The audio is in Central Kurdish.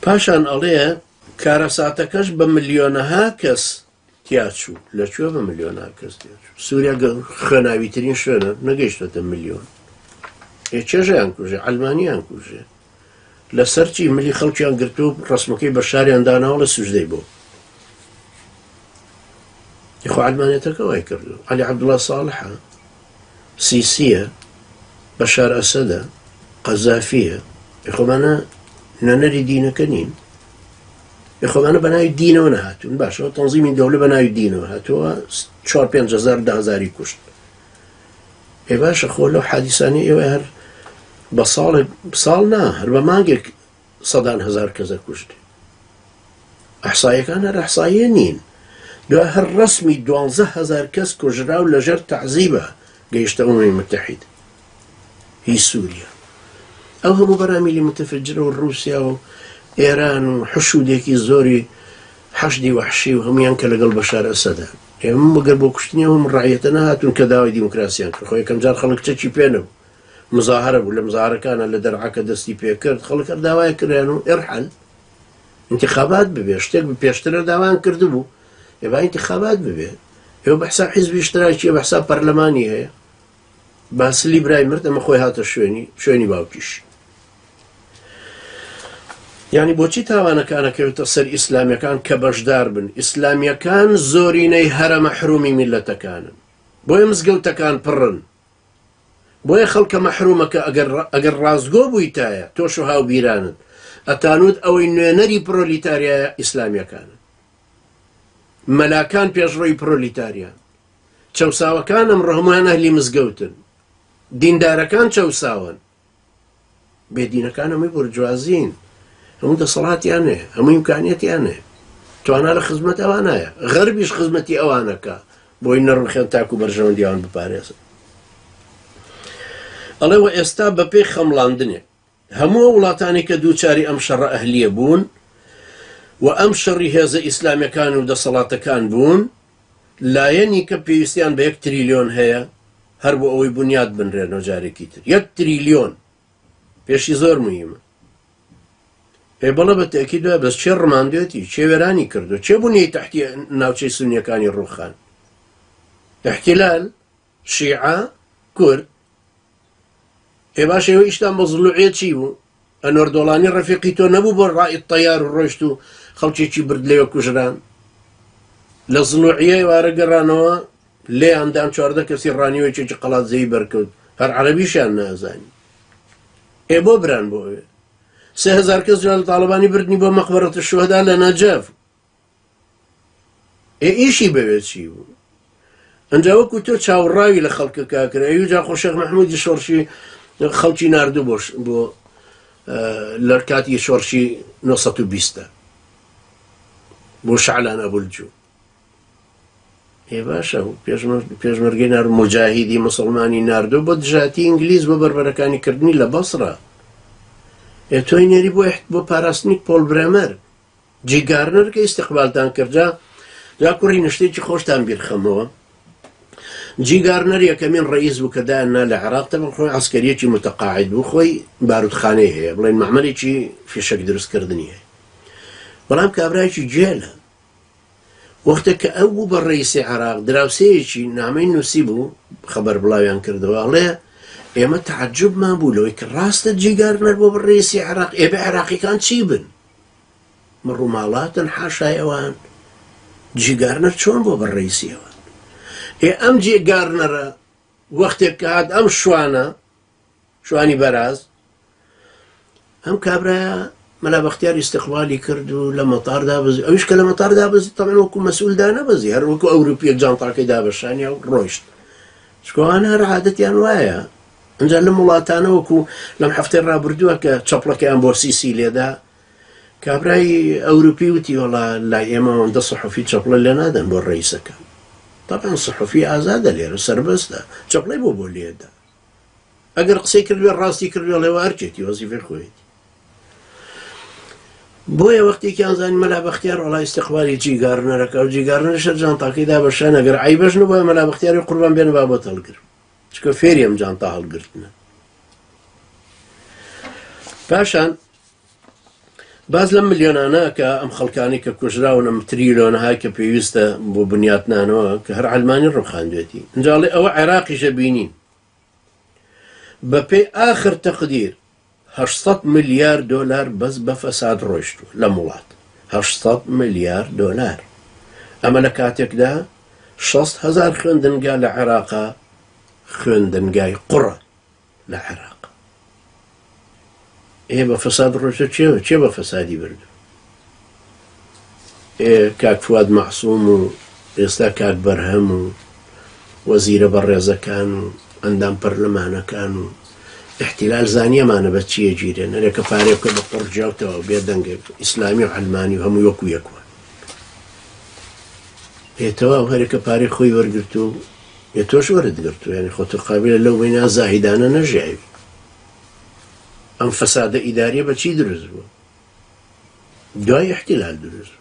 پاشان ئەڵێ کارەساتەکەش بە ملیۆنەها کەس تیاچوو. لەکوێ بە ملیۆنەها کەس تیاچوو؟ سووریا خوێناویترین شوێنە نەگەیشتوەتە ملیۆن. چێژەیان کوژێ، ئەلمانیان کوژێ، لەسەر چی ملی خەڵکیان گرتو و ڕسمەکەی بە شاریان داناوە لە سوژدەی بۆ. خۆ ئەلمانێتەکە وای کردو، عەلی عەبدوڵڵا ساڵحە، سیسیە، بەشار ئەسەدە، قەزافیە. خۆمانە نەنەری دینەکە نین. خۆمانە بە ناوی دینەوە نەهاتوون. باشەوە تەنزیمی دەوڵە بە ناوی دینەوە هاتووە 4-5 کوشت. باشە خۆ لەو حادیسانی ئێوە هەر بە ساڵ نا هەر بە مانگێک 100,000 کەسە کوشت. ئەحسایەکان هەر ئەحساییە نین. دوای هەر ڕسمی 12,000 کەس کوژرا و لەژێر تەعزیبە گەیشتە ئەمەمی متحید هی سووریا. ئەو هەموو بەرامیلی متفجرە و رووسیا و ئێران و حشودێکی زۆری حەشدی وەحشی و هەمویان کە لەگەڵ بەشار ئەسەدا. ئێمە مەگەر بۆ کوشتنی ئەوم ڕایەتە نەهاتون کە داوای دیموکراسیان کرد. خۆ یەکەم جار خەڵک چەکی پێنەبوو، مزاهرە بوو، لە مزاهرەکانە لە دەرعاکە دەستی پێکرد، خەڵک هەر داوای کردیان و ئێرحەل انتخابات ببێ. شتێک پێشترە داوایان کردبوو، با انتخابات ببێ. ئێوە بە حساب حیزبی اشتراکیە، بە حساب پەرلەمانی هەیە. باسلی برای مرد ئەمە خۆی هاتە شوێنی باوکیش. یعنی بۆچی تاوانەکانەکەوێتە سەر ئیسلامیەکان کە بەشدار بن؟ ئیسلامیەکان زۆرینەی هەرە مەحرومی میلەتەکانن، بۆیە مزگەوتەکان پڕن، بۆیە خەڵکە مەحرومەکە ئەگەر ڕازگۆ بوویتایە تۆش و هاوبیرانت ئەتانوت ئەوەی نوێنەری پرۆلیتاریایە ئیسلامیەکانن. مەلاکان پێشڕۆی پرۆلیتاریان، چەوساوەکان ئەمڕۆ هەمووان ئەهلی مزگەوتن، دیندارەکان چەوساون، بێدینەکان هەمووی بورجوازین، هەموو دەسەڵاتیان هەیە، هەموو ئیمکانیەتیان هەیە، توانە لە خزمەت ئەوانایە، غەربیش خزمەتی ئەوانەکە بۆی نەڕخێن تاکو بەرژەوەندیان بپارێزن. ئەڵێوە ئێستا بەپێی خەمڵاندنێ هەموو وڵاتانی کە دووچاری ئەم شەڕە ئەهلیە بوون و ئەم شەڕی هێزە ئیسلامیەکان و دەسەڵاتەکان بوون، لایەنی کە پێویستیان بە 1 تریلیۆن هەیە هەر بۆ ئەوەی بنیاد بنرێنەوە جارێکی تر. 1 تریلیۆن پێشی زۆر موهیمە. پێ بەڵە بە تەکید وایە بەس چێ ڕماندوێتی، چێ وێرانی کردو، چێ بوونی تەحتی ناوچەی سونیەکانی ڕووخان؟ احتیلال، شیعە، کورد. باشە ئێوە ئیشتان بە زڵوعێ چی بوو؟ ئەنوەر دۆڵانی ڕەفیقی تۆ نەبوو بۆ ڕائید تەیار و ڕۆیشت و خەڵکێکی برد لێوە کوژران. لە زڵوعیە ئێوارە گەڕانەوە لێیاندان 14 کەسی ڕانیوەیەکی قەڵات زەوی بەرکەوت، هەر عەرەبیشیان نازانی. بۆ بران بۆ ئەوێ 3,000 کەس لە تاڵبانی بردنی بۆ مەقبەرەتە شوهەدا لە نەجەف. ئیشی بەوێ چی بوو؟ ئەنجا وەکو تۆ چاوەڕاوی لە خەڵکە کاکرا. ئەوجا خۆ شێخ مەحموودی شۆڕشی خەڵکی ناردوو بۆ لە کاتی شۆڕشی 920 بۆ شعلان ئەبولجوو. باشە پێشمەرگەی نار مجاهیدی مسلمانی ناردوو بۆ دژاتی ئینگلیز بۆ بەربەرەکانی کردنی لە بەسڕە. تۆی نێری بۆ پاراستنی پۆل برێمەر جیگارنەر کە ئیستیقبالتان کردجا جا کوڕی نشتێکی خۆشتان بیرخەمەوە. جیگارنەر یەکەمین ڕئیس بوو کە دایاننا لە عێراق، تەبەن خۆی عەسکەریەکی متەقاعد بوو، خۆی بارودخانەی هەیە، بڵێن مەعمەلێکی فیشەک دروستکردنی هەیە، بەڵام کابرایەکی جێلە. وەختە کە ئەو بوو بە ڕئیسی عێراق، دراوسەیەکی نامەی نووسی بوو، خەبەر بڵاویان کردەوە، ئەڵێ ئێمە تەعەجوبمان بوو لەوەی کە ڕاستە جیگارنەر بۆ بە ڕئیسی عێراق. بە عێراقیەکان چی بن؟ مەڕووماڵاتن حاشای ئەوان، جیگارنەر چۆن بۆ بە ڕئیسی ئەوان؟ ئەم جێگارنەرە وەختێک کە هات ئەم شوانی بەراز، ئەم کابرایە مەلا بەختیار ئیستیقبالی کرد و لە مەتار دابەزی. ئەویش کە لە مەتار دابەزی تەمەن وەکو مەسئول دانەبەزی، هەر وەکو ئەوروپیەک جانتاکەی دابەشانیا و ڕۆیشت. چکۆوانە هەر عادەتیان وایە. ئەنجا لەم وڵاتانە وەکو لەم هەفتەی ڕابردووە کە چەپڵەکەیان بۆ سیسی لێدا، کابرای ئەوروپی وتی وەڵا لای ئێمە ئەوەندە سەحوفی چەپڵە لێ نادەن بۆ ڕئیسەکە. طبعا سەحوفی ئازادە لێرە سەربەستە، چەپڵەی بۆ لێدا. ئەگەر قسەی کردوێ ڕاستی کردوێ لێوە هەرچێتی وەزیفەی خۆیەتی. بۆیە وەختێکیان زانی مەلا بەختیار وەڵای ئیستیقبالی جیگارنەرەکە و جیگارنەرشە جانتاکەی دابەشان، ئەگەر عیبەش نەبووە مەلا بەختیاری قوربان بێنە با بۆ هەڵگر، چکە فێری ئەم جانتا هەڵگرتنە. پاشان باز لەم ملیۆنانە کە ئەم خەڵکانی کە کوژراون ئەم تریلۆنەهای کە پێویستە بۆ بنیاتنانەوە کە هەر عەلمانی ڕوخاندوێتی ئەنجاڵێ ئەوە عێراقیشە بینین بە پێی ئاخر تەقدیر 800 ملیار دۆلار بەس بە فەساد ڕۆیشتووە لەم وڵات 800 ملیار دۆلار ئەمە لە کاتێکدا 600,000 خوێندنگا لە عێراقا خوێندنگای قوڕە لە عێراق بە فەساد ڕۆیشتە چێ بە فەسادی بردو کاک فواد مەعسووم و ئێستا کاک بەرهەم و وەزیرە بەڕێزەکان و ئەندام پەرلەمانەکان و احتیلال زانیەمانە بە چیە گیرێن هەرێکە پارێکە بە قڕجاوتەوە بێدەنگێک ئیسلامی و عەلمانی و هەموو وەکو یەکوە هێتەوە هەرێکە پارێ خۆی وەرگرت و تۆش وەرتگرت و یعنی خۆتە قابلە لەو وێنا زاهیدانە نەژیاوی ئەم فەسادە ئیداریە بە چی دروست بووە دوای احتیلال دروست